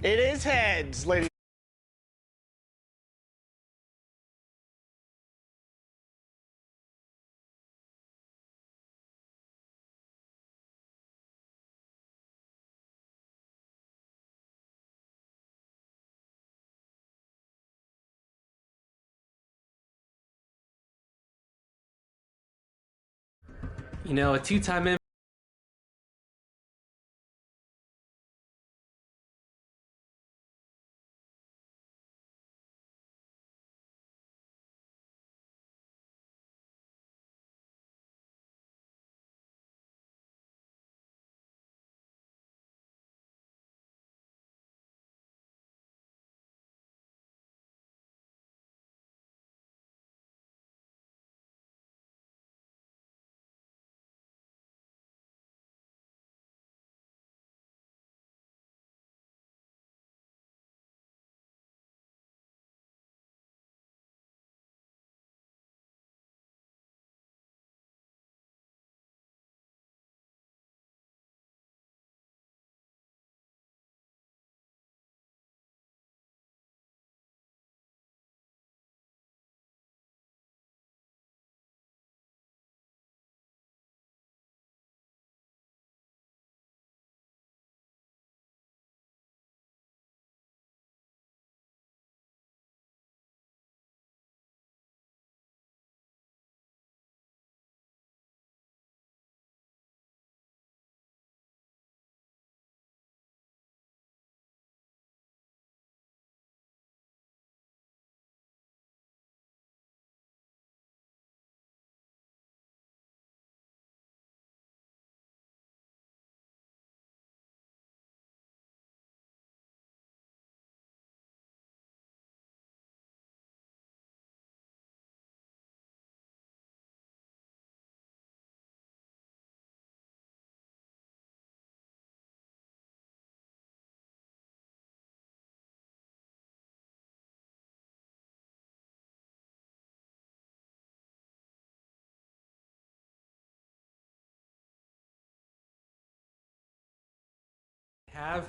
It is heads, ladies. You know, a two-time MVP.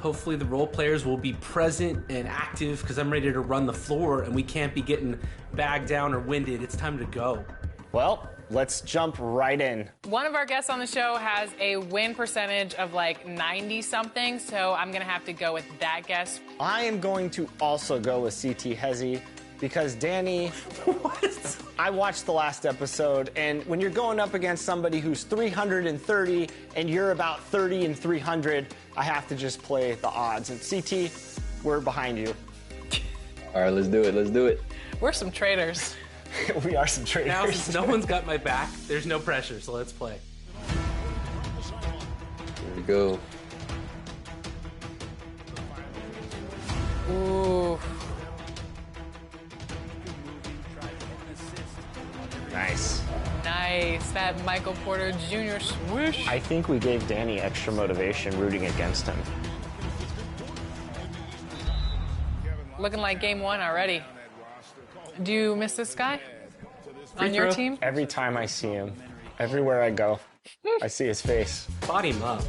Hopefully the role players will be present and active because I'm ready to run the floor and we can't be getting bagged down or winded. It's time to go. Well, let's jump right in. One of our guests on the show has a win percentage of like 90-something, so I'm going to have to go with that guess. I am going to also go with CT Hezi because Danny, What? I watched the last episode, and when you're going up against somebody who's 330 and you're about 30 and 300, I have to just play the odds. And CT, we're behind you. All right, let's do it. Let's do it. We're some traitors. We are some traders. Now, since no one's got my back, there's no pressure, so let's play. Here we go. Ooh. Nice. Nice. That Michael Porter Jr. swoosh. I think we gave Danny extra motivation rooting against him. Looking like game one already. Do you miss this guy on your throw. team? Every time I see him, everywhere I go, I see his face. Body him up.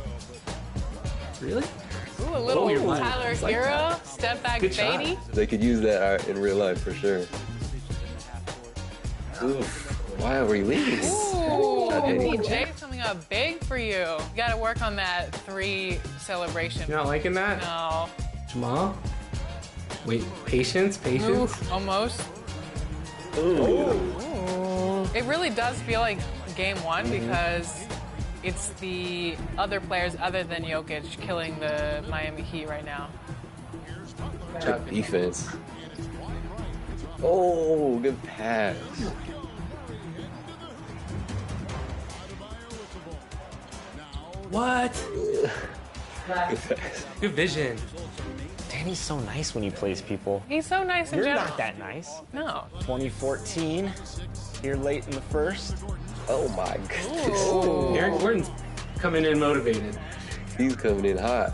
Really? Ooh, a little you're lying. Tyler It's like Hero, that. step back Good shot. fadey. They could use that in real life for sure. Oof. Wow, release. Ooh, Shot hitting. PJ's coming up big for you. You got to work on that 3 celebration. You're not liking that? No. Jamal? Wait, patience? Ooh, almost. Ooh. It really does feel like game one because it's the other players other than Jokic killing the Miami Heat right now. Good defense. Oh, good pass. What? Good pass. Good vision. Danny's so nice when he plays people. He's so nice in You're general. not that nice. No. 2014, here late in the first. Oh my goodness. Ooh. Eric Gordon's coming in motivated. He's coming in hot.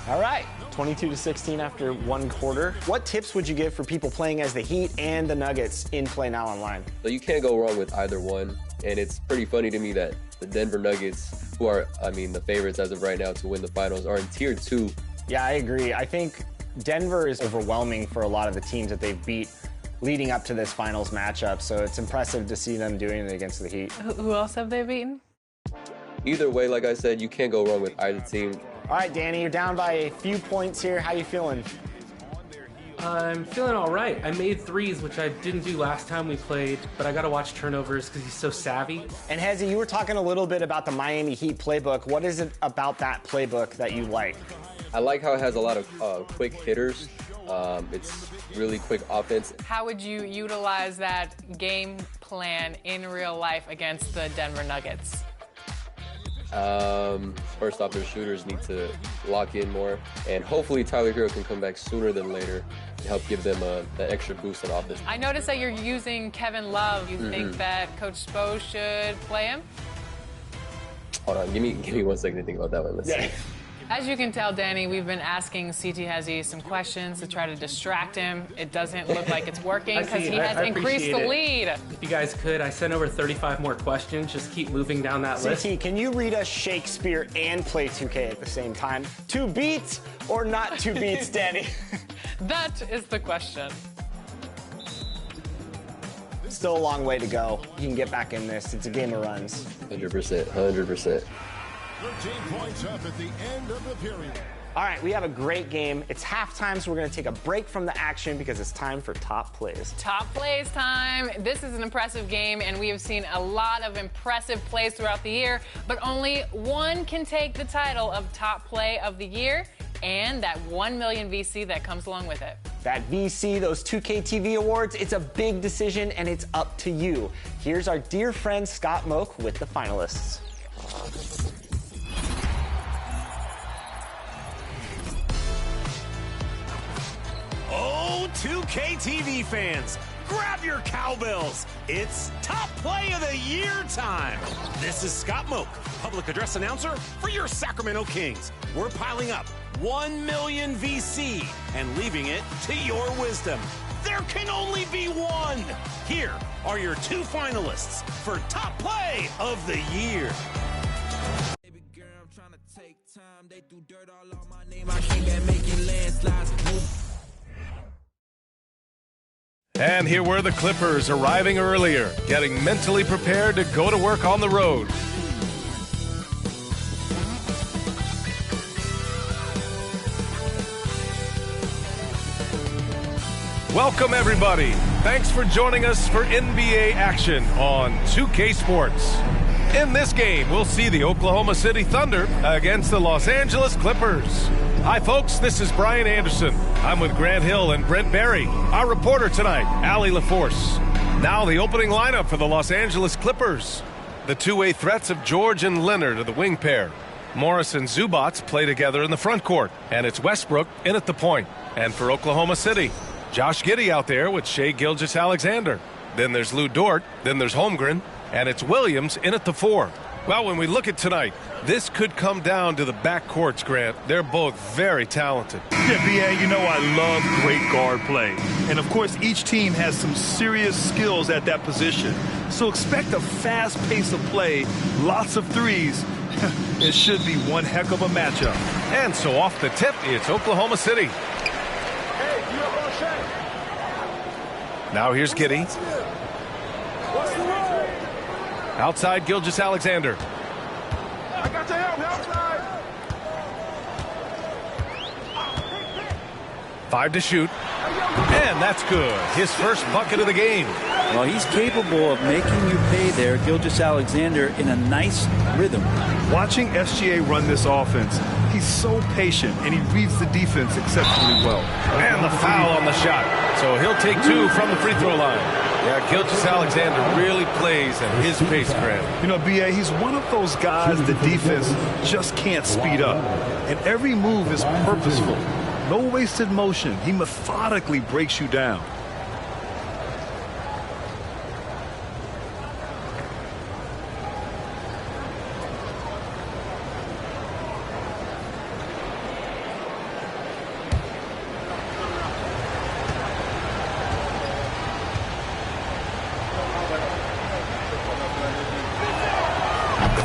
All right, 22-16 after 1 quarter. What tips would you give for people playing as the Heat and the Nuggets in Play Now Online? So you can't go wrong with either one. And it's pretty funny to me that the Denver Nuggets, who are, I mean, the favorites as of right now to win the finals, are in tier 2. Yeah, I agree. I think Denver is overwhelming for a lot of the teams that they've beat leading up to this finals matchup, so it's impressive to see them doing it against the Heat. Who else have they beaten? Either way, like I said, you can't go wrong with either team. All right, Danny, you're down by a few points here. How you feeling? I'm feeling all right. I made threes, which I didn't do last time we played, but I got to watch turnovers because he's so savvy. And Hezzy, you were talking a little bit about the Miami Heat playbook. What is it about that playbook that you like? I like how it has a lot of quick hitters. It's really quick offense. How would you utilize that game plan in real life against the Denver Nuggets? First off, their shooters need to lock in more, and hopefully Tyler Hero can come back sooner than later and help give them that extra boost on offense. I noticed that you're using Kevin Love. You think that Coach Spo should play him? Hold on, give me 1 second to think about that one. Let's see. As you can tell, Danny, we've been asking CT Hezzy some questions to try to distract him. It doesn't look like it's working because he has increased the lead. If you guys could, I sent over 35 more questions. Just keep moving down that list. CT, can you read us Shakespeare and play 2K at the same time? Two beats or not two beats, Danny? That is the question. Still a long way to go. You can get back in this. It's a game of runs. 100%, 100%. 13 points up at the end of the period. All right, we have a great game. It's halftime, so we're going to take a break from the action because it's time for top plays. Top plays time. This is an impressive game, and we have seen a lot of impressive plays throughout the year, but only one can take the title of top play of the year and that 1 million VC that comes along with it. That VC, those 2K TV awards, it's a big decision, and it's up to you. Here's our dear friend Scott Moak with the finalists. Oh, 2K TV fans, grab your cowbells. It's Top Play of the Year time. This is Scott Moak, public address announcer for your Sacramento Kings. We're piling up 1 million VC and leaving it to your wisdom. There can only be one. Here are your two finalists for Top Play of the Year. Baby girl, I'm trying to take time. They threw dirt all on my name. I came back making landslides. And here were the Clippers arriving earlier, getting mentally prepared to go to work on the road. Welcome, everybody. Thanks for joining us for NBA action on 2K Sports. In this game, we'll see the Oklahoma City Thunder against the Los Angeles Clippers. Hi, folks. This is Brian Anderson. I'm with Grant Hill and Brent Barry. Our reporter tonight, Allie LaForce. Now the opening lineup for the Los Angeles Clippers. The two-way threats of George and Leonard are the wing pair. Morris and Zubats play together in the front court, and it's Westbrook in at the point. And for Oklahoma City, Josh Giddey out there with Shai Gilgeous-Alexander. Then there's Lou Dort. Then there's Holmgren. And it's Williams in at the 4. Well, when we look at tonight, this could come down to the backcourts, Grant. They're both very talented. Yeah, B.A., you know I love great guard play. And, of course, each team has some serious skills at that position. So expect a fast pace of play, lots of threes. It should be one heck of a matchup. And so off the tip, it's Oklahoma City. Now here's Giddey. Outside Gilgeous-Alexander. I got your help outside. 5 to shoot. And that's good. His first bucket of the game. Well, he's capable of making you pay there, Gilgeous-Alexander, in a nice rhythm. Watching SGA run this offense, he's so patient, and he reads the defense exceptionally well. And the foul on the shot. So he'll take 2 from the free throw line. Yeah, Gilgeous-Alexander really plays at his pace, Grant. You know, B.A., he's one of those guys the defense just can't speed up. And every move is purposeful. No wasted motion. He methodically breaks you down.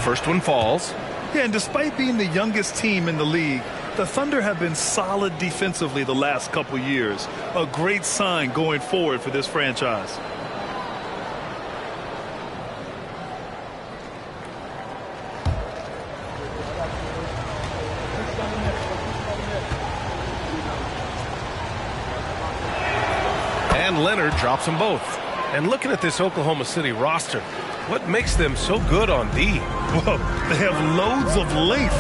First one falls. Yeah, and despite being the youngest team in the league, The Thunder have been solid defensively the last couple years. A great sign going forward for this franchise. And Leonard drops them both. And looking at this Oklahoma City roster, what makes them so good on D? Well, they have loads of length.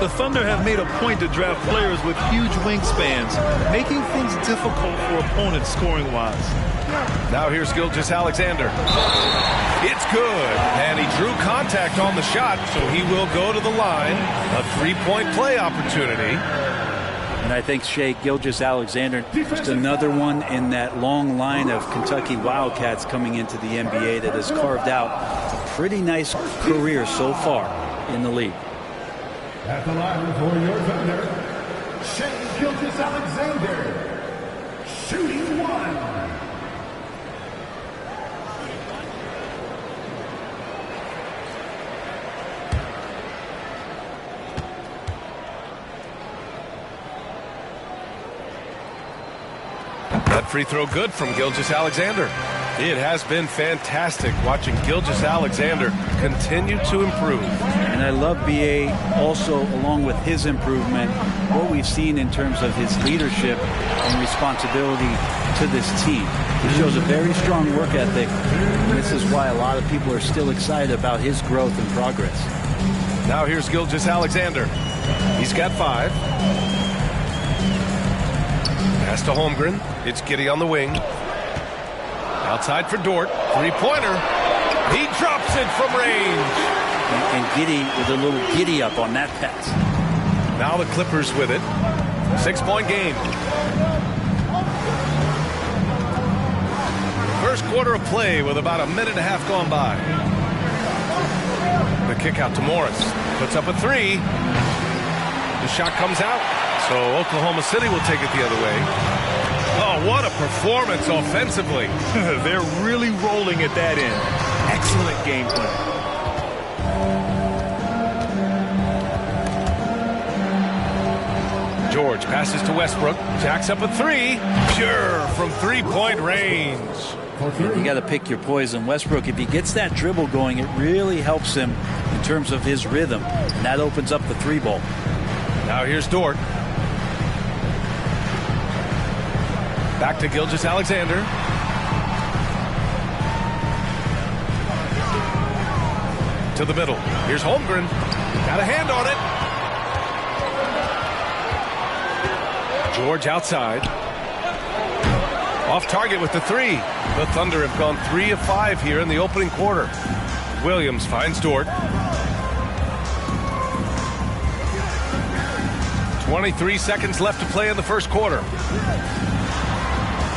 The Thunder have made a point to draft players with huge wingspans, making things difficult for opponents scoring-wise. Now here's Gilgeous-Alexander. It's good. And he drew contact on the shot, so he will go to the line. A three-point play opportunity. And I think Shea Gilgeous-Alexander, just another one in that long line of Kentucky Wildcats coming into the NBA that has carved out a pretty nice career so far in the league. At the line for your Thunder, Shea Gilgeous-Alexander, shooting one. That free throw good from Gilgeous-Alexander. It has been fantastic watching Gilgeous-Alexander continue to improve. And I love B.A. also, along with his improvement, what we've seen in terms of his leadership and responsibility to this team. He shows a very strong work ethic, and this is why a lot of people are still excited about his growth and progress. Now here's Gilgeous-Alexander. He's got 5. Pass to Holmgren. It's Giddey on the wing. Outside for Dort. Three-pointer. He drops it from range. And Giddey with a little giddy up on that pass. Now the Clippers with it. 6-point game. First quarter of play with about a minute and a half gone by. The kick out to Morris. Puts up a 3. The shot comes out. So Oklahoma City will take it the other way. Oh, what a performance offensively. They're really rolling at that end. Excellent game plan. George passes to Westbrook. Jacks up a 3. Pure from three-point range. You got to pick your poison. Westbrook, if he gets that dribble going, it really helps him in terms of his rhythm. And that opens up the 3-ball. Now here's Dort. Back to Gilgeous-Alexander. To the middle. Here's Holmgren. Got a hand on it. George outside. Off target with the 3. The Thunder have gone 3 of 5 here in the opening quarter. Williams finds Dort. 23 seconds left to play in the first quarter.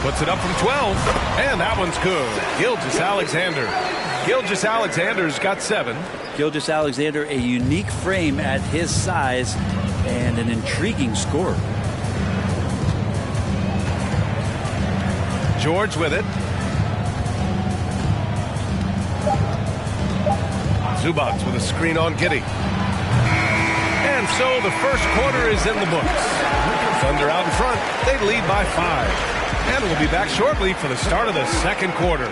Puts it up from 12, and that one's good. Gilgeous-Alexander. Gilgeous-Alexander's got 7. Gilgeous-Alexander, a unique frame at his size and an intriguing scorer. George with it. Zubac with a screen on Giddey. And so the first quarter is in the books. Thunder out in front. They lead by 5. And we'll be back shortly for the start of the second quarter.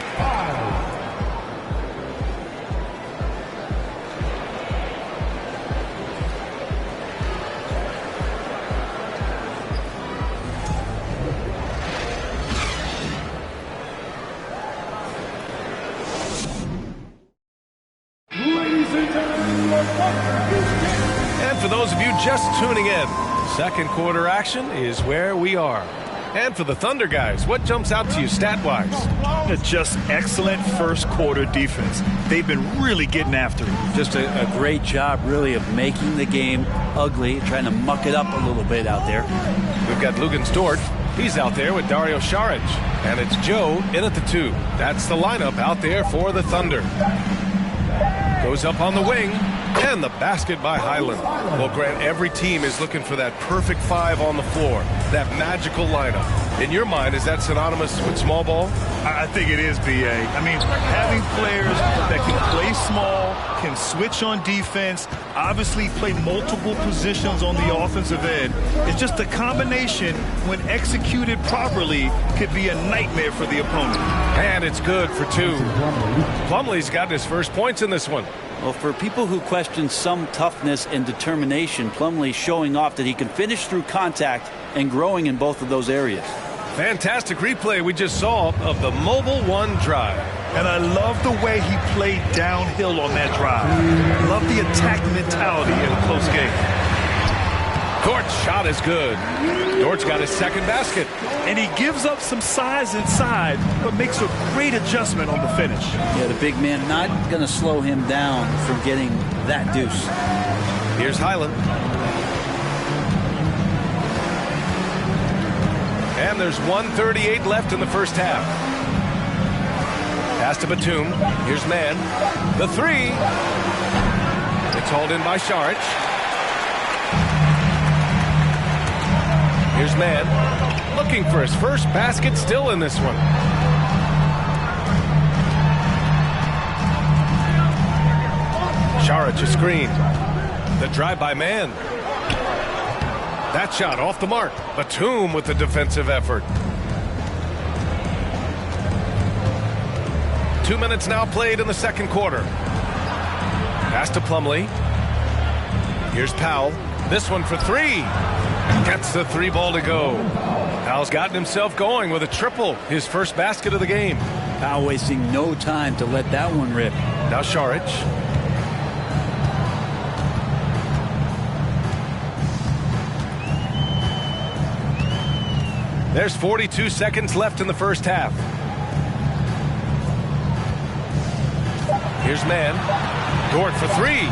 And for those of you just tuning in, second quarter action is where we are. And for the Thunder guys, what jumps out to you stat-wise? Just excellent first quarter defense. They've been really getting after it. Just a great job, really, of making the game ugly, trying to muck it up a little bit out there. We've got Luguentz Dort. He's out there with Dario Saric. And it's Joe in at the 2. That's the lineup out there for the Thunder. Goes up on the wing. And the basket by Highland. Well, Grant, every team is looking for that perfect 5 on the floor, that magical lineup. In your mind, is that synonymous with small ball? I think it is, B.A. I mean, having players that can play small, can switch on defense, obviously play multiple positions on the offensive end. It's just a combination, when executed properly, could be a nightmare for the opponent. And it's good for 2. Plumlee's gotten his first points in this one. Well, for people who question some toughness and determination, Plumlee showing off that he can finish through contact and growing in both of those areas. Fantastic replay we just saw of the Mobile 1 drive. And I love the way he played downhill on that drive. Love the attack mentality in a close game. Dort's shot is good. Dort's got his second basket. And he gives up some size inside, but makes a great adjustment on the finish. Yeah, the big man not going to slow him down from getting that deuce. Here's Highland. And there's 1:38 left in the first half. Pass to Batum. Here's Mann. The 3. It's hauled in by Šarić. Here's Mann. Looking for his first basket still in this one. Šarić a screen. The drive by Mann. That shot off the mark. Batum with the defensive effort. 2 minutes now played in the second quarter. Pass to Plumlee. Here's Powell. This one for 3. Gets the 3 ball to go. Powell's gotten himself going with a triple. His first basket of the game. Powell wasting no time to let that one rip. Now Šarić. There's 42 seconds left in the first half. Here's Mann. Dort for 3.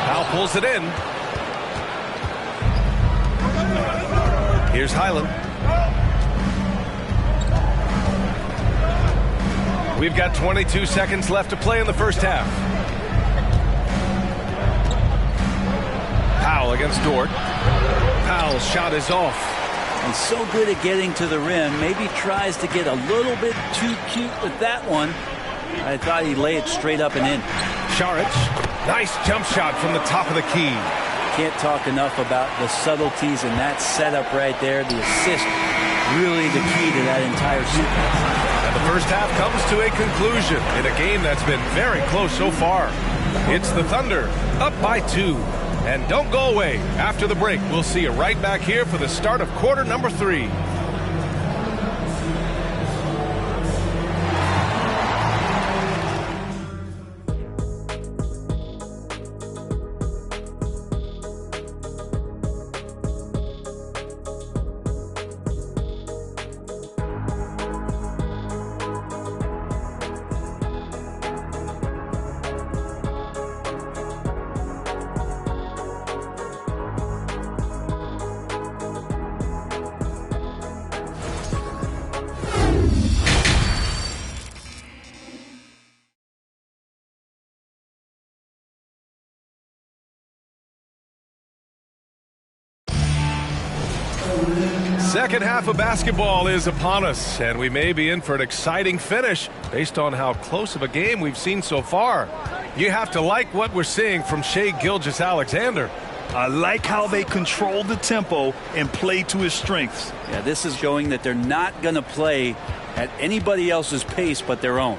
Powell pulls it in. Here's Highland. We've got 22 seconds left to play in the first half. Powell against Dort. Powell's shot is off. He's so good at getting to the rim. Maybe tries to get a little bit too cute with that one. I thought he'd lay it straight up and in. Šarić. Nice jump shot from the top of the key. Can't talk enough about the subtleties in that setup right there. The assist, really the key to that entire sequence. And the first half comes to a conclusion in a game that's been very close so far. It's the Thunder up by 2. And don't go away. After the break, we'll see you right back here for the start of quarter number 3. Second half of basketball is upon us, and we may be in for an exciting finish based on how close of a game we've seen so far. You have to like what we're seeing from Shai Gilgeous-Alexander. I like how they control the tempo and play to his strengths. Yeah, this is showing that they're not going to play at anybody else's pace but their own.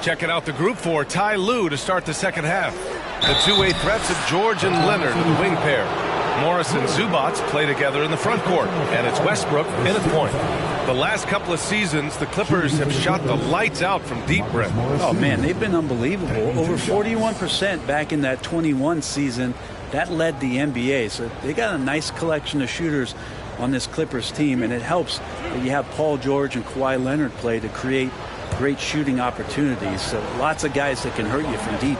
Checking out the group for Ty Lue to start the second half. The two-way threats of George and Leonard, the wing pair. Morris and Zubac play together in the front court, and it's Westbrook in at point. The last couple of seasons, the Clippers have shot the lights out from deep rim. Oh, man, they've been unbelievable. Over 41% back in that 21 season. That led the NBA. So they got a nice collection of shooters on this Clippers team, and it helps that you have Paul George and Kawhi Leonard play to create great shooting opportunities. So lots of guys that can hurt you from deep.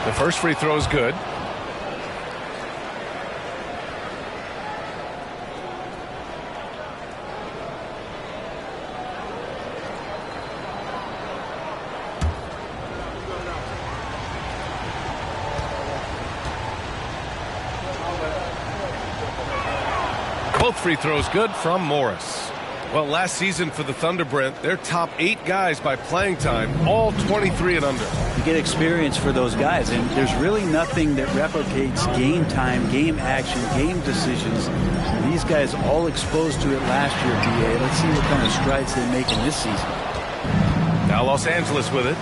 The first free throw is good. Both free throws good from Morris. Well, last season for the Thunder, Brent, their top 8 guys by playing time, all 23 and under. You get experience for those guys, and there's really nothing that replicates game time, game action, game decisions. These guys all exposed to it last year, BA. Let's see what kind of strides they make in this season. Now Los Angeles with it.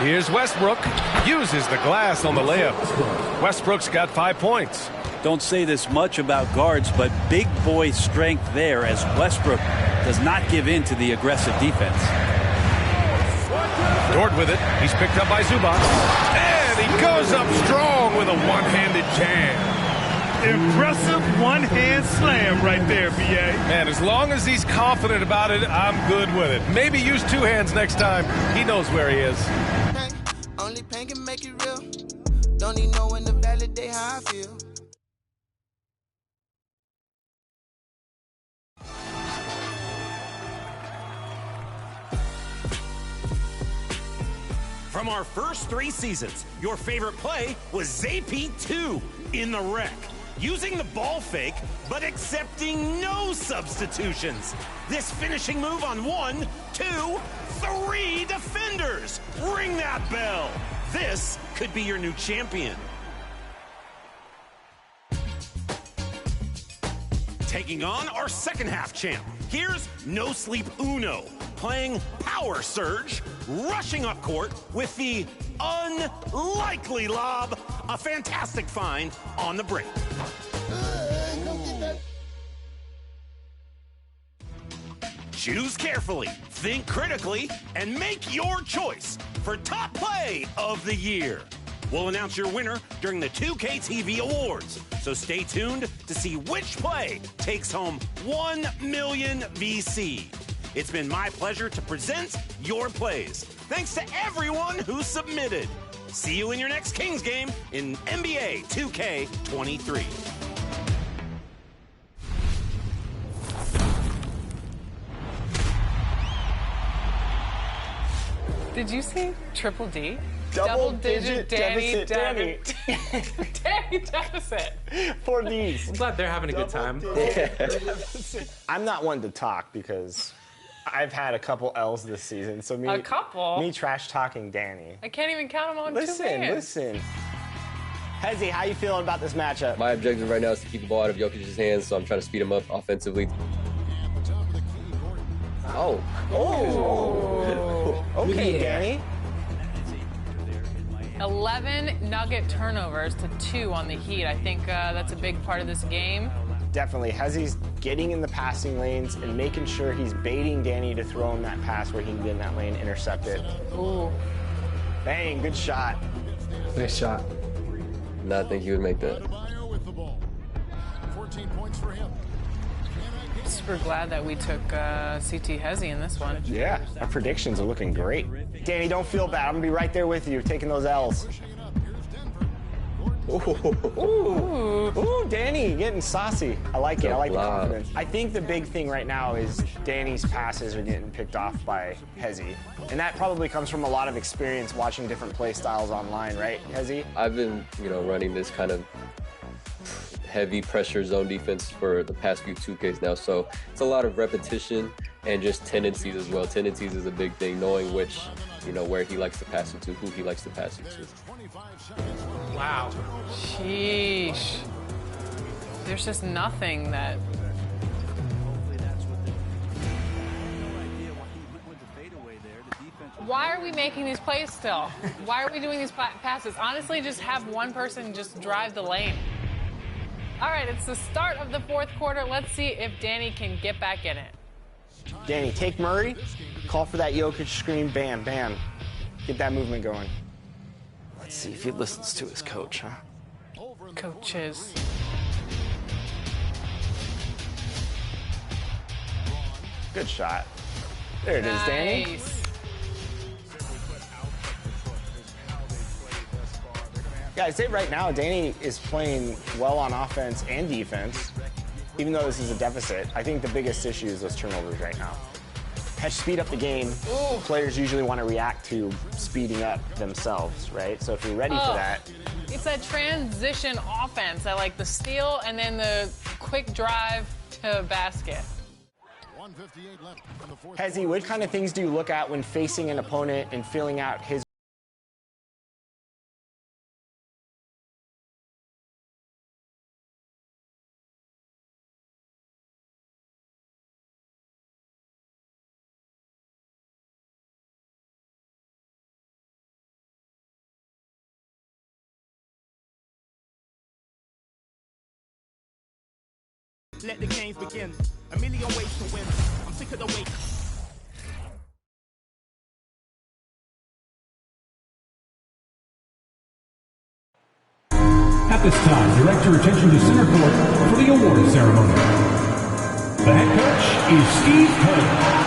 Here's Westbrook. Uses the glass on the layup. Westbrook's got 5 points. Don't say this much about guards, but big boy strength there as Westbrook does not give in to the aggressive defense. Dort with it. He's picked up by Zubac. And he goes up strong with a one-handed jam. Impressive one-hand slam right there, B.A. Man, as long as he's confident about it, I'm good with it. Maybe use 2 hands next time. He knows where he is. Only pain can make it real. Don't need no one to validate how I feel. From our first 3 seasons, your favorite play was ZP2 in the wreck. Using the ball fake, but accepting no substitutions. This finishing move on 1, 2, 3 defenders. Ring that bell. This could be your new champion. Taking on our second half champ. Here's No Sleep Uno, playing Power Surge, rushing up court with the unlikely lob. A fantastic find on the break. Choose carefully, think critically, and make your choice for top play of the year. We'll announce your winner during the 2K TV Awards, so stay tuned to see which play takes home 1 million VC. It's been my pleasure to present your plays. Thanks to everyone who submitted. See you in your next Kings game in NBA 2K23. Did you say triple D? Double-digit deficit, Danny. Danny deficit. 4 Ds. I'm glad they're having a good time. I'm not one to talk because I've had a couple L's this season. So A couple? Me trash talking Danny. I can't even count them on 2 hands. Listen. Hezzy, how you feeling about this matchup? My objective right now is to keep the ball out of Jokic's hands, so I'm trying to speed him up offensively. Oh. Okay, Danny. 11 Nugget turnovers to 2 on the Heat. I think that's a big part of this game. Definitely. Hezzy's getting in the passing lanes and making sure he's baiting Danny to throw him that pass where he can get in that lane, intercept it. Ooh. Bang, good shot. Nice shot. Not think he would make that. 14 points for him. Super glad that we took CT Hezzy in this one. Yeah, our predictions are looking great. Danny, don't feel bad. I'm going to be right there with you, taking those L's. Ooh, Danny, getting saucy. I like it. I like the confidence. I think the big thing right now is Danny's passes are getting picked off by Hezzy. And that probably comes from a lot of experience watching different play styles online, right, Hezzy? I've been, running this kind of heavy pressure zone defense for the past few 2Ks now, so it's a lot of repetition and just tendencies as well. Tendencies is a big thing, knowing which, where he likes to pass it to, who he likes to pass it to. Wow. Sheesh. There's just nothing that... Why are we making these plays still? Why are we doing these passes? Honestly, just have one person just drive the lane. All right, it's the start of the 4th quarter. Let's see if Danny can get back in it. Danny, take Murray, call for that Jokic screen, bam, bam. Get that movement going. Let's see if he listens to his coach, huh? Coaches. Good shot. There it is, Danny. Nice. Yeah, I'd say right now, Danny is playing well on offense and defense, even though this is a deficit. I think the biggest issue is those turnovers right now. Speed up the game. Players usually want to react to speeding up themselves, right? So if you're ready for that, It's that transition offense. I like the steal and then the quick drive to basket. Hezzy, what kind of things do you look at when facing an opponent and feeling out his Let the games begin. A million ways to win. I'm sick of the wait. At this time, direct your attention to center court for the award ceremony. The head coach is Steve Kerr.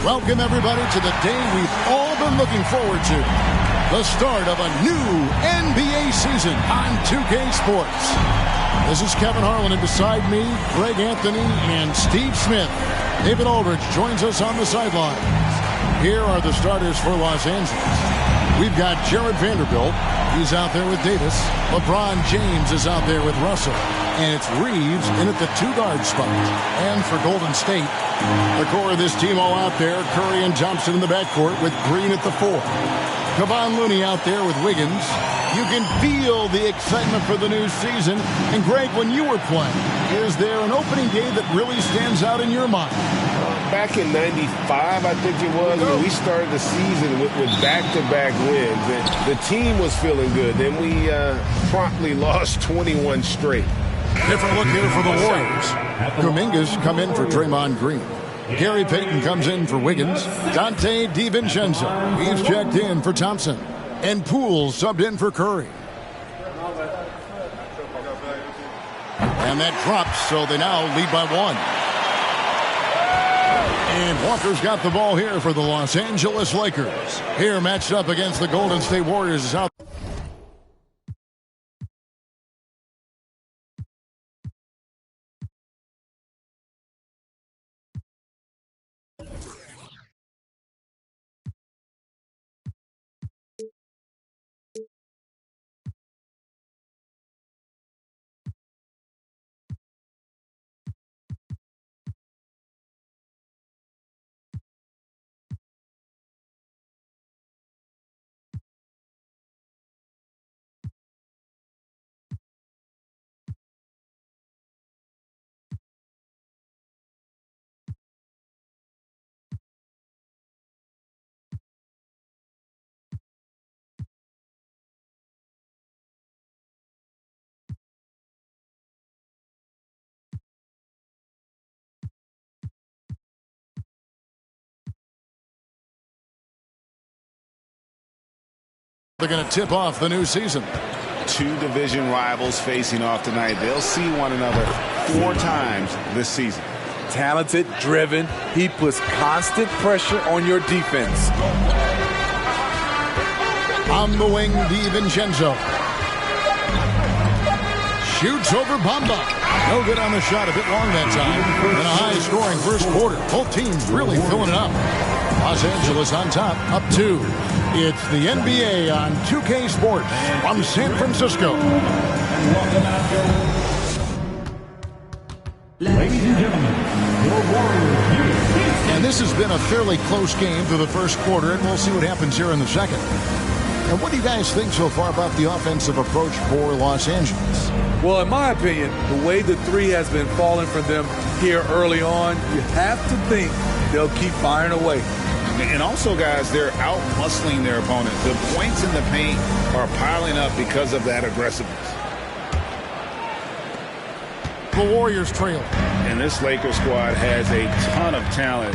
Welcome, everybody, to the day we've all been looking forward to. The start of a new NBA season on 2K Sports. This is Kevin Harlan, and beside me, Greg Anthony and Steve Smith. David Aldridge joins us on the sidelines. Here are the starters for Los Angeles. We've got Jared Vanderbilt. He's out there with Davis. LeBron James is out there with Russell. And it's Reeves in at the two-guard spot. And for Golden State, the core of this team all out there, Curry and Thompson in the backcourt with Green at the 4. Kevon Looney out there with Wiggins. You can feel the excitement for the new season. And Greg, when you were playing, is there an opening day that really stands out in your mind? Back in '95, I think it was, when we started the season with back-to-back wins. And the team was feeling good. Then we promptly lost 21 straight. Different look here for the Warriors. Kuminga's come in for Draymond Green. Gary Payton comes in for Wiggins. Dante DiVincenzo, he's checked in for Thompson. And Poole subbed in for Curry. And that drops, so they now lead by 1. And Walker's got the ball here for the Los Angeles Lakers. Here matched up against the Golden State Warriors is out. They're going to tip off the new season. Two division rivals facing off tonight. They'll see one another 4 times this season. Talented, driven. He puts constant pressure on your defense. On the wing, DiVincenzo. Shoots over Bamba. No good on the shot, a bit long that time. And a high-scoring first quarter. Both teams really filling it up. Los Angeles on top, up 2. It's the NBA on 2K Sports from San Francisco. Ladies and gentlemen, your Warriors. And this has been a fairly close game through the first quarter, and we'll see what happens here in the second. And what do you guys think so far about the offensive approach for Los Angeles? Well, in my opinion, the way the 3 has been falling for them here early on, you have to think they'll keep firing away. And also, guys, they're out-hustling their opponent. The points in the paint are piling up because of that aggressiveness. The Warriors trail. And this Lakers squad has a ton of talent,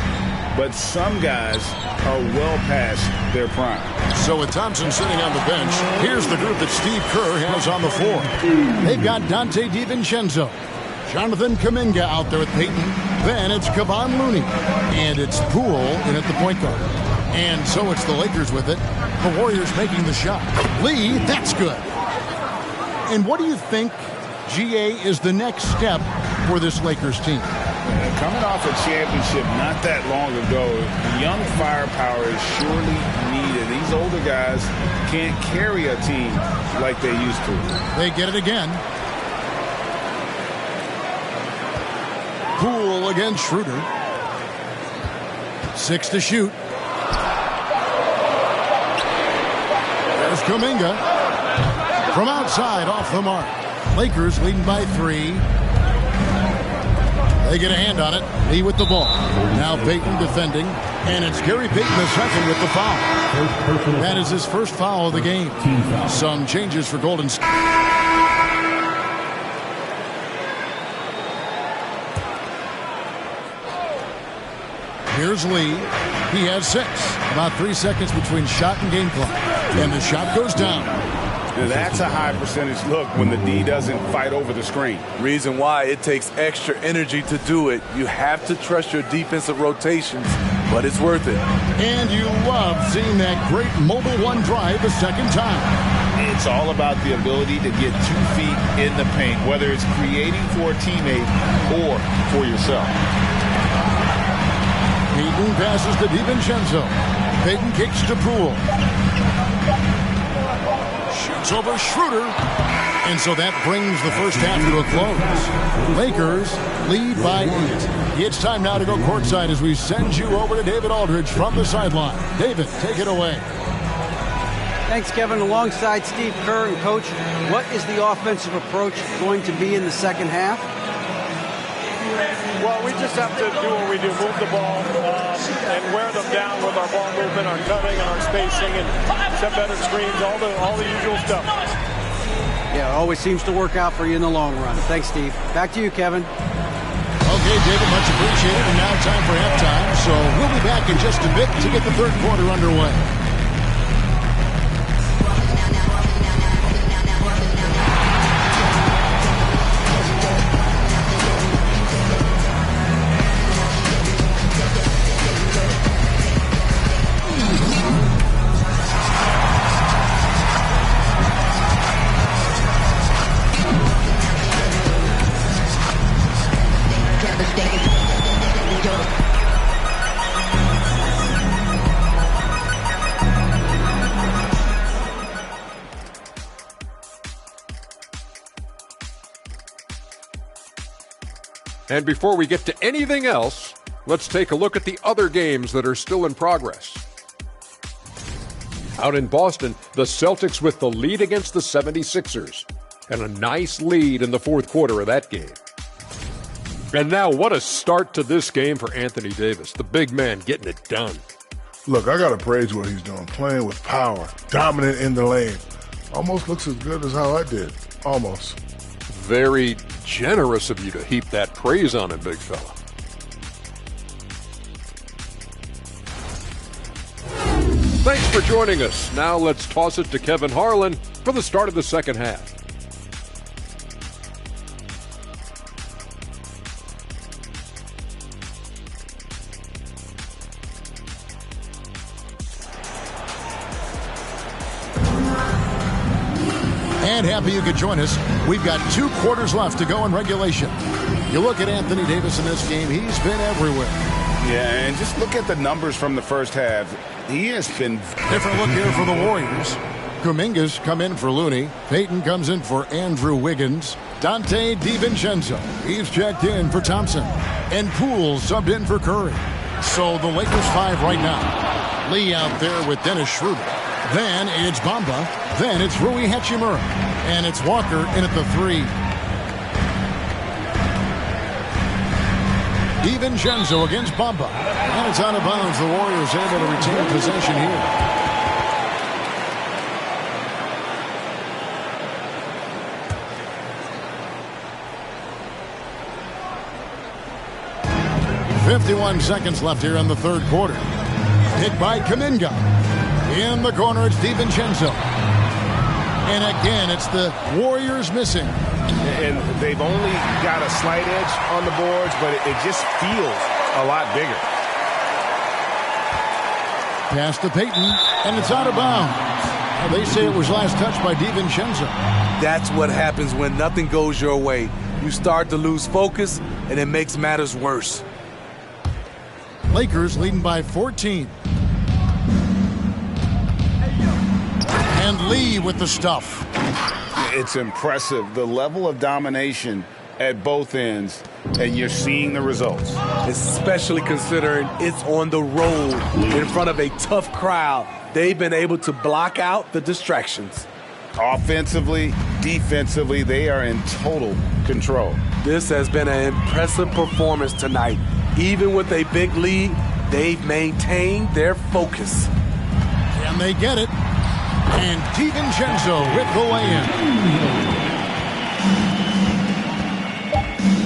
but some guys are well past their prime. So with Thompson sitting on the bench, here's the group that Steve Kerr has on the floor. They've got Dante DiVincenzo, Jonathan Kuminga out there with Payton. Then it's Kevon Looney. And it's Poole in at the point guard. And so it's the Lakers with it. The Warriors making the shot. Lee, that's good. And what do you think, GA, is the next step for this Lakers team? Coming off a championship not that long ago, young firepower is surely needed. These older guys can't carry a team like they used to. They get it again. Poole against Schroeder. 6 to shoot. There's Kuminga. From outside, off the mark. Lakers leading by 3. They get a hand on it. Lee with the ball. Now Payton defending. And it's Gary Payton II with the foul. That is his first foul of the game. Some changes for Golden State. Here's Lee. He has 6. About 3 seconds between shot and game clock. And the shot goes down. Now, that's a high percentage look when the D doesn't fight over the screen. Reason why it takes extra energy to do it. You have to trust your defensive rotations, but it's worth it. And you love seeing that great mobile one drive a second time. It's all about the ability to get 2 feet in the paint, whether it's creating for a teammate or for yourself. Payton passes to DiVincenzo. Payton kicks to Poole. Shoots over Schroeder. And so that brings the first half to a close. Lakers lead by 8. It's time now to go courtside as we send you over to David Aldridge from the sideline. David, take it away. Thanks, Kevin. Alongside Steve Kerr and Coach, what is the offensive approach going to be in the second half? Well, we just have to do what we do, move the ball and wear them down with our ball movement, our cutting, and our spacing, and set better screens, all the usual stuff. Yeah, it always seems to work out for you in the long run. Thanks, Steve. Back to you, Kevin. Okay, David, much appreciated. And now time for halftime. So we'll be back in just a bit to get the third quarter underway. And before we get to anything else, let's take a look at the other games that are still in progress. Out in Boston, the Celtics with the lead against the 76ers, and a nice lead in the fourth quarter of that game. And now, what a start to this game for Anthony Davis, the big man getting it done. Look, I got to praise what he's doing, playing with power, dominant in the lane. Almost looks as good as how I did. Almost. Very generous of you to heap that praise on him, big fella. Thanks for joining us. Now let's toss it to Kevin Harlan for the start of the second half. And happy you could join us. We've got 2 quarters left to go in regulation. You look at Anthony Davis in this game, he's been everywhere. Yeah, and just look at the numbers from the first half. He has been... Different look here for the Warriors. Kuminga's come in for Looney. Payton comes in for Andrew Wiggins. Dante DiVincenzo, he's checked in for Thompson. And Poole subbed in for Curry. So the Lakers 5 right now. Lee out there with Dennis Schroeder. Then it's Bamba. Then it's Rui Hachimura. And it's Walker in at the 3. DiVincenzo against Bamba. And it's out of bounds. The Warriors able to retain possession here. .51 seconds left here in the third quarter. Hit by Kuminga. In the corner, it's DiVincenzo. And again, it's the Warriors missing. And they've only got a slight edge on the boards, but it just feels a lot bigger. Pass to Payton, and it's out of bounds. Well, they say it was last touched by DiVincenzo. That's what happens when nothing goes your way. You start to lose focus, and it makes matters worse. Lakers leading by 14. And Lee with the stuff. It's impressive, the level of domination at both ends, and you're seeing the results. Especially considering it's on the road in front of a tough crowd. They've been able to block out the distractions. Offensively, defensively, they are in total control. This has been an impressive performance tonight. Even with a big lead, they've maintained their focus. Can they get it? And DiVincenzo with the lay-in.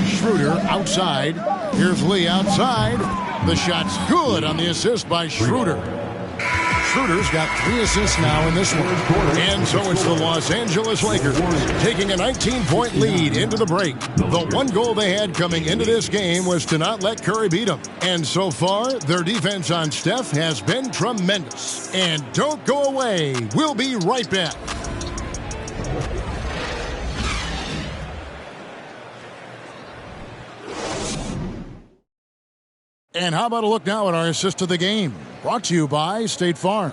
Schroeder outside. Here's Lee outside. The shot's good on the assist by Schroeder. Schroeder's got 3 assists now in this one. And so it's the Los Angeles Lakers taking a 19-point lead into the break. The one goal they had coming into this game was to not let Curry beat them. And so far, their defense on Steph has been tremendous. And don't go away. We'll be right back. And how about a look now at our assist of the game? Brought to you by State Farm.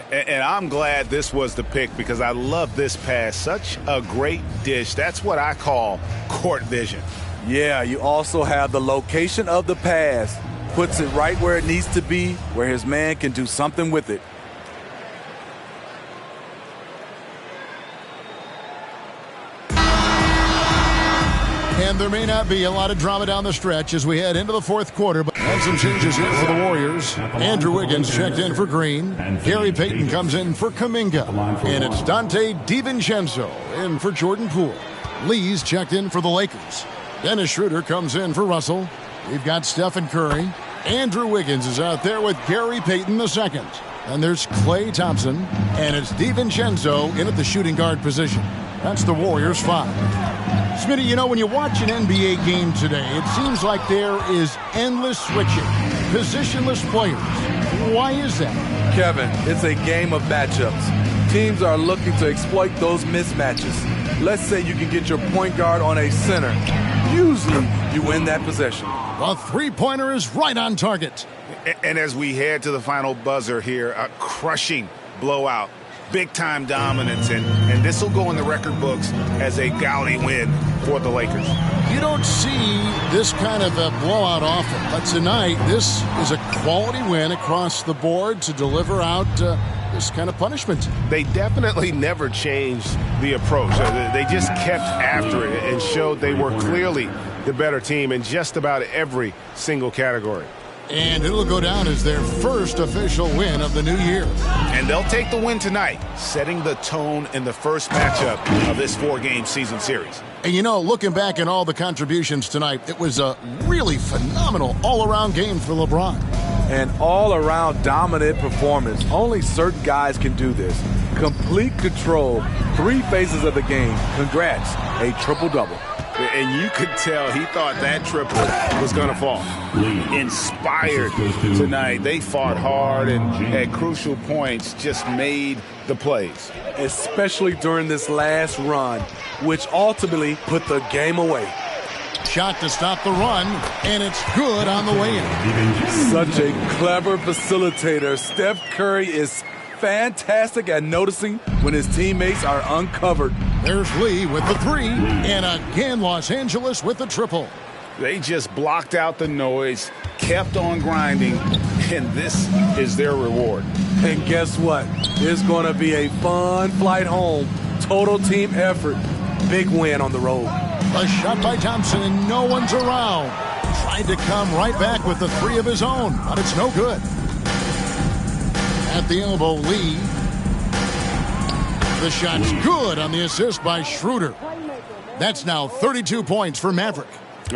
And I'm glad this was the pick because I love this pass. Such a great dish. That's what I call court vision. Yeah, you also have the location of the pass. Puts it right where it needs to be, where his man can do something with it. And there may not be a lot of drama down the stretch as we head into the fourth quarter, but have some changes here for the Warriors. Andrew Wiggins checked in for Green. Gary Payton comes in for Kuminga. And it's Dante DiVincenzo in for Jordan Poole. Lee's checked in for the Lakers. Dennis Schroeder comes in for Russell. We've got Stephen Curry. Andrew Wiggins is out there with Gary Payton II. And there's Klay Thompson. And it's DiVincenzo in at the shooting guard position. That's the Warriors' 5. Smitty, you know, when you watch an NBA game today, it seems like there is endless switching, positionless players. Why is that? Kevin, it's a game of matchups. Teams are looking to exploit those mismatches. Let's say you can get your point guard on a center. Usually, you win that possession. The three-pointer is right on target. And as we head to the final buzzer here, a crushing blowout. Big-time dominance, and this will go in the record books as a gaudy win for the Lakers. You don't see this kind of a blowout often, but tonight this is a quality win across the board to deliver out this kind of punishment. They definitely never changed the approach. They just kept after it and showed they were clearly the better team in just about every single category. And it'll go down as their first official win of the new year. And they'll take the win tonight, setting the tone in the first matchup of this 4-game season series. And you know, looking back at all the contributions tonight, it was a really phenomenal all-around game for LeBron. An all-around dominant performance. Only certain guys can do this. Complete control, 3 phases of the game. Congrats, a triple-double. And you could tell he thought that triple was going to fall. Inspired tonight. They fought hard and at crucial points just made the plays. Especially during this last run, which ultimately put the game away. Shot to stop the run, and it's good on the way in. Such a clever facilitator. Steph Curry is fantastic at noticing when his teammates are uncovered. There's Lee with the 3, and again Los Angeles with the triple. They just blocked out the noise, kept on grinding, and this is their reward. And guess what? It's going to be a fun flight home. Total team effort. Big win on the road. A shot by Thompson, and no one's around. Tried to come right back with the 3 of his own, but it's no good. At the elbow, Lee. The shot's good on the assist by Schroeder. That's now 32 points for Maverick.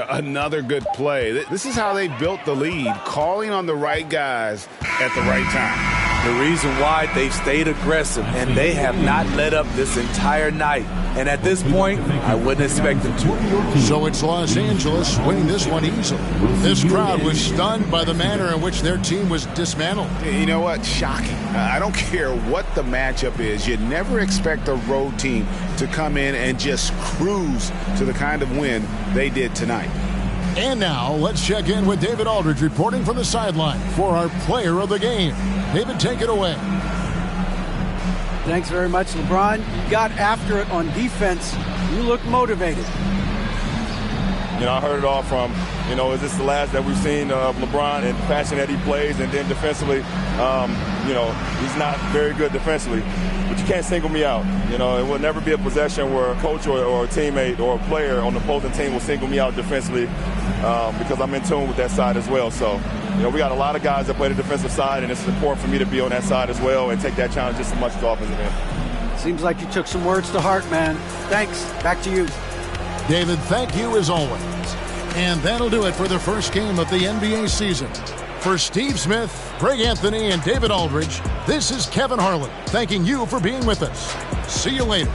Another good play. This is how they built the lead, calling on the right guys at the right time. The reason why they've stayed aggressive, and they have not let up this entire night. And at this point, I wouldn't expect them to. So it's Los Angeles winning this one easily. This crowd was stunned by the manner in which their team was dismantled. You know what? Shocking. I don't care what the matchup is. You never expect a road team to come in and just cruise to the kind of win they did tonight. And now, let's check in with David Aldridge reporting from the sideline for our player of the game. David, take it away. Thanks very much, LeBron. You got after it on defense. You look motivated. You know, I heard it all from, you know, is this the last that we've seen of LeBron and the passion that he plays? And then defensively, you know, he's not very good defensively. But you can't single me out. You know, it will never be a possession where a coach or a teammate or a player on the opposing team will single me out defensively because I'm in tune with that side as well. So, you know, we got a lot of guys that play the defensive side, and it's important for me to be on that side as well and take that challenge just as much as the offensive end. Seems like you took some words to heart, man. Thanks. Back to you. David, thank you as always. And that'll do it for the first game of the NBA season. For Steve Smith, Greg Anthony, and David Aldridge, this is Kevin Harlan, thanking you for being with us. See you later.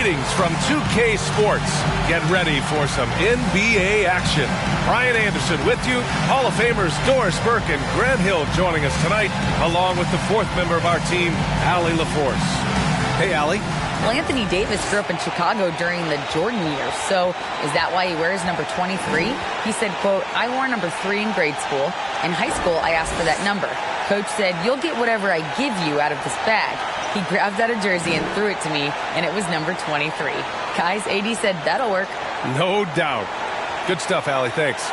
Greetings from 2K Sports. Get ready for some NBA action. Brian Anderson with you. Hall of Famers Doris Burke and Grant Hill joining us tonight, along with the fourth member of our team, Allie LaForce. Hey, Allie. Well, Anthony Davis grew up in Chicago during the Jordan years, so is that why he wears number 23? He said, quote, I wore number 3 in grade school. In high school, I asked for that number. Coach said, you'll get whatever I give you out of this bag. He grabbed out a jersey and threw it to me, and it was number 23. Guys, AD said, that'll work. No doubt. Good stuff, Allie. Thanks.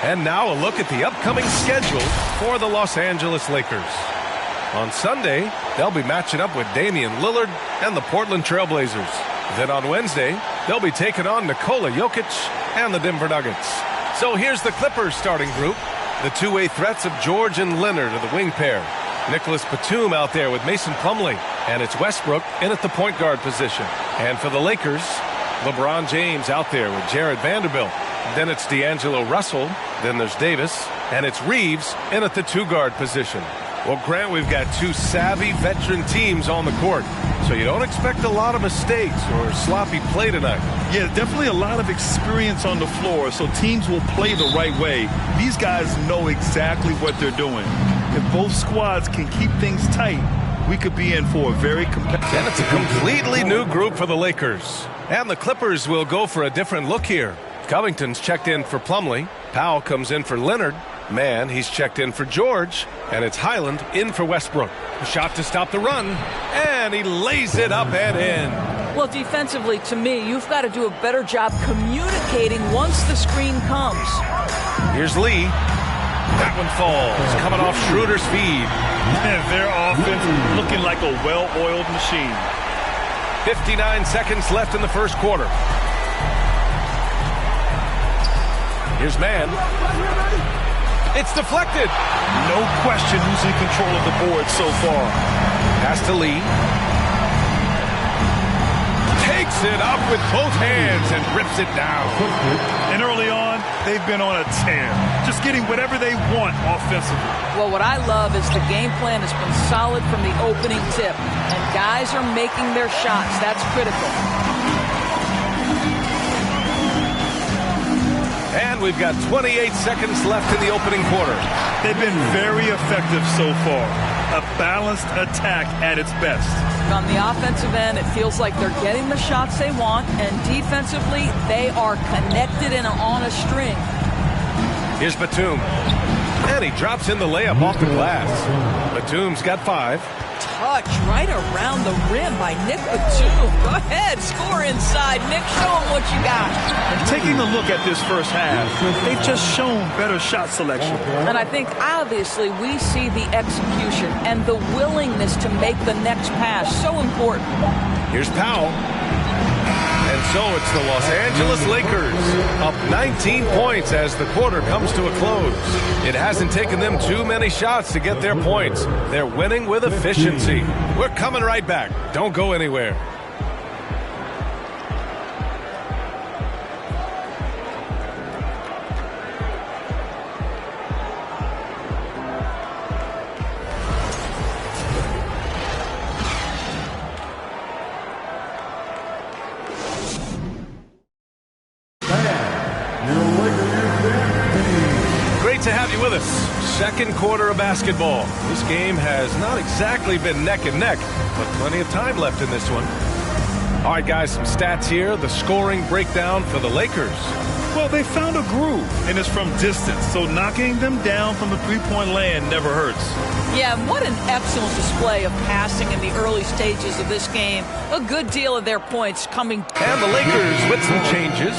And now a look at the upcoming schedule for the Los Angeles Lakers. On Sunday, they'll be matching up with Damian Lillard and the Portland Trailblazers. Then on Wednesday, they'll be taking on Nikola Jokic and the Denver Nuggets. So here's the Clippers starting group. The two-way threats of George and Leonard are the wing pair. Nicholas Batum out there with Mason Plumlee. And it's Westbrook in at the point guard position. And for the Lakers, LeBron James out there with Jared Vanderbilt. Then it's D'Angelo Russell. Then there's Davis. And it's Reeves in at the two-guard position. Well, Grant, we've got two savvy veteran teams on the court. So you don't expect a lot of mistakes or sloppy play tonight. Yeah, definitely a lot of experience on the floor, so teams will play the right way. These guys know exactly what they're doing. If both squads can keep things tight, we could be in for a very competitive. And it's a completely new group for the Lakers. And the Clippers will go for a different look here. Covington's checked in for Plumlee. Powell comes in for Leonard. Man, he's checked in for George. And it's Highland in for Westbrook. A shot to stop the run. And he lays it up and in. Well, defensively, to me, you've got to do a better job communicating once the screen comes. Here's Lee. That one falls. Coming off Schroeder's feed. And their offense looking like a well-oiled machine. 59 seconds left in the first quarter. Here's Man. It's deflected. No question who's in control of the board so far. Pass to Lee. Takes it up with both hands and rips it down. And early on, they've been on a tear. Just getting whatever they want offensively. Well, what I love is the game plan has been solid from the opening tip. And guys are making their shots. That's critical. And we've got 28 seconds left in the opening quarter. They've been very effective so far. A balanced attack at its best. On the offensive end, it feels like they're getting the shots they want, and defensively, they are connected and on a string. Here's Batum. And he drops in the layup off the glass. Batum's got 5. Touch right around the rim by Nick Batum. Go ahead, score inside. Nick, show him what you got. Taking a look at this first half, they've just shown better shot selection. And I think, obviously, we see the execution and the willingness to make the next pass. So important. Here's Powell. And so it's the Los Angeles Lakers up 19 points as the quarter comes to a close. It hasn't taken them too many shots to get their points. They're winning with efficiency. We're coming right back. Don't go anywhere. To have you with us. Second quarter of basketball. This game has not exactly been neck and neck, but plenty of time left in this one. All right, guys, some stats here. The scoring breakdown for the Lakers. Well, they found a groove, and it's from distance, so knocking them down from the three-point land never hurts. Yeah, what an excellent display of passing in the early stages of this game. A good deal of their points coming. And the Lakers with some changes.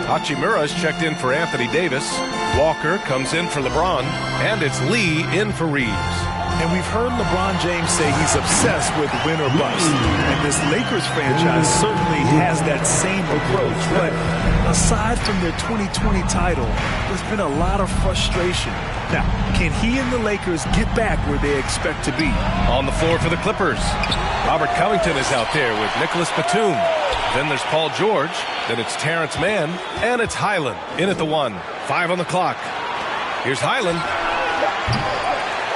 Hachimura's checked in for Anthony Davis. Walker comes in for LeBron. And it's Lee in for Reeves. And we've heard LeBron James say he's obsessed with win or bust. And this Lakers franchise certainly has that same approach. But aside from their 2020 title, there's been a lot of frustration. Now, can he and the Lakers get back where they expect to be? On the floor for the Clippers, Robert Covington is out there with Nicholas Batum. Then there's Paul George. Then it's Terrence Mann. And it's Highland in at the 1. 5 on the clock. Here's Highland.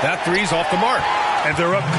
That three's off the mark. And they're up